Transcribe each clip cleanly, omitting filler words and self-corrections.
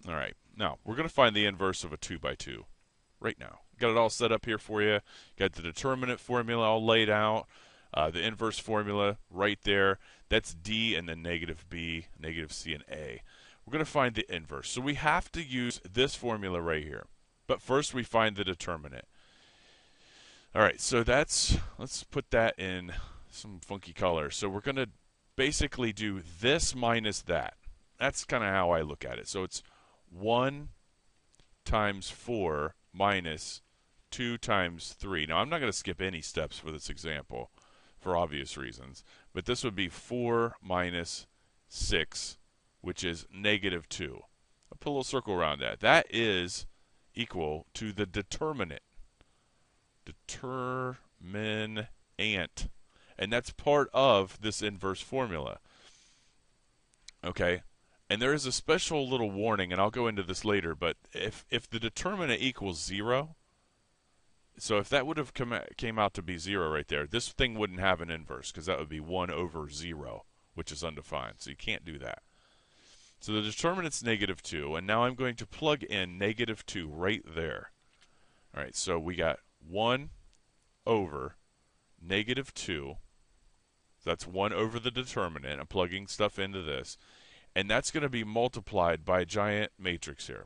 All right. Now, we're going to find the inverse of a 2 by 2 right now. Got it all set up here for you. Got the determinant formula all laid out. The inverse formula right there. That's D and then negative B, negative C, and A. We're going to find the inverse. So we have to use this formula right here. But first we find the determinant. All right, so let's put that in some funky color. So we're going to basically do this minus that. That's kind of how I look at it. So it's 1 times 4 minus 2 times 3. Now, I'm not going to skip any steps for this example for obvious reasons, but this would be 4 minus 6, which is negative 2. I'll put a little circle around that. That is equal to the determinant. Determinant. And that's part of this inverse formula. Okay? And there is a special little warning, and I'll go into this later, but if the determinant equals 0, so if that would have came out to be 0 right there, this thing wouldn't have an inverse because that would be 1 over 0, which is undefined. So you can't do that. So the determinant's negative 2, and now I'm going to plug in negative 2 right there. All right, so we got 1 over negative 2. So that's 1 over the determinant. I'm plugging stuff into this. And that's going to be multiplied by a giant matrix here.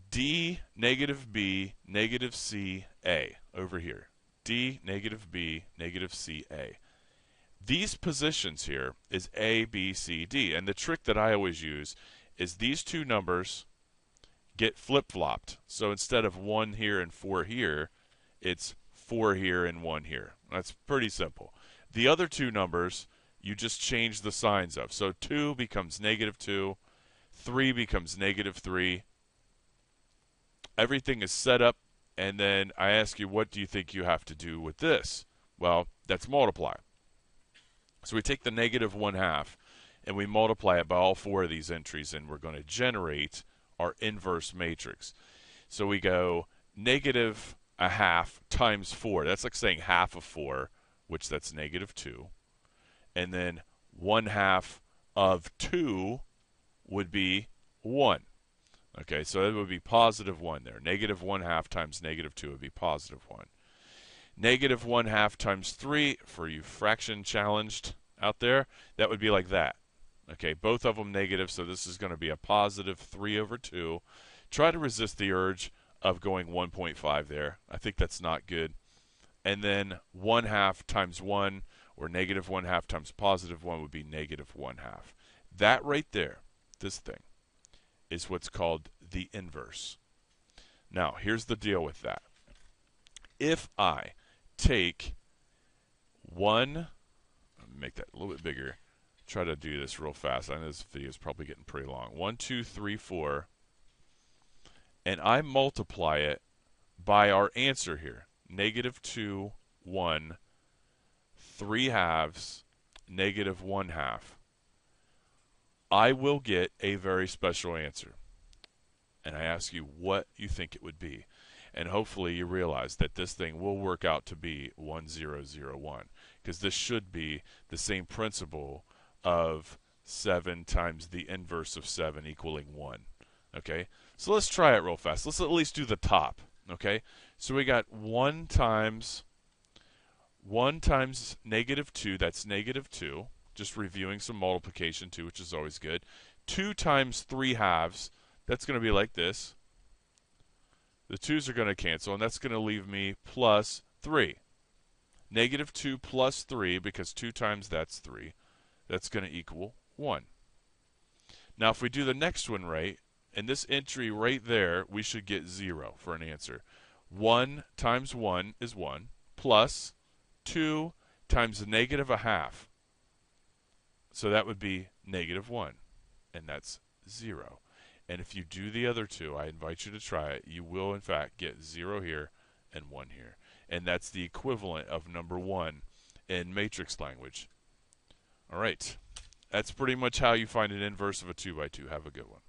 D, negative B, negative C, A over here. D, negative B, negative C, A. These positions here is A, B, C, D. And the trick that I always use is these two numbers get flip-flopped. So instead of 1 here and 4 here, it's 4 here and 1 here. That's pretty simple. The other two numbers, you just change the signs of. So 2 becomes negative 2, 3 becomes negative 3. Everything is set up, and then I ask you, what do you think you have to do with this? Well, that's multiply. So we take the negative 1/2, and we multiply it by all 4 of these entries, and we're going to generate our inverse matrix. So we go negative 1/2 times 4. That's like saying half of 4, which that's negative 2. And then 1/2 of 2 would be 1. Okay, so it would be positive 1 there. Negative 1/2 times negative 2 would be positive 1. Negative 1/2 times 3, for you fraction challenged out there, that would be like that. Okay, both of them negative, so this is going to be a positive 3 over 2. Try to resist the urge of going 1.5 there. I think that's not good. And then 1/2 times 1, or negative 1/2 times positive 1 would be negative 1/2. That right there, this thing, is what's called the inverse. Now, here's the deal with that. If I take 1, make that a little bit bigger, try to do this real fast. I know this video is probably getting pretty long. 1, 2, 3, 4, and I multiply it by our answer here. Negative 2, 1, 3/2, negative 1/2. I will get a very special answer. And I ask you what you think it would be. And hopefully you realize that this thing will work out to be 1001. Because this should be the same principle of 7 times the inverse of 7 equaling 1. Okay? So let's try it real fast. Let's at least do the top. Okay? So we got 1 times negative 2, that's negative 2. Just reviewing some multiplication too, which is always good. 2 times 3/2, that's going to be like this. The 2's are going to cancel, and that's going to leave me plus 3. Negative 2 plus 3, because 2 times that's 3. That's going to equal 1. Now, if we do the next one right, and this entry right there, we should get 0 for an answer. 1 times 1 is 1, plus 2 times negative 1/2. So that would be negative 1, and that's 0. And if you do the other two, I invite you to try it. You will, in fact, get 0 here and 1 here. And that's the equivalent of number 1 in matrix language. All right. That's pretty much how you find an inverse of a 2 by 2. Have a good one.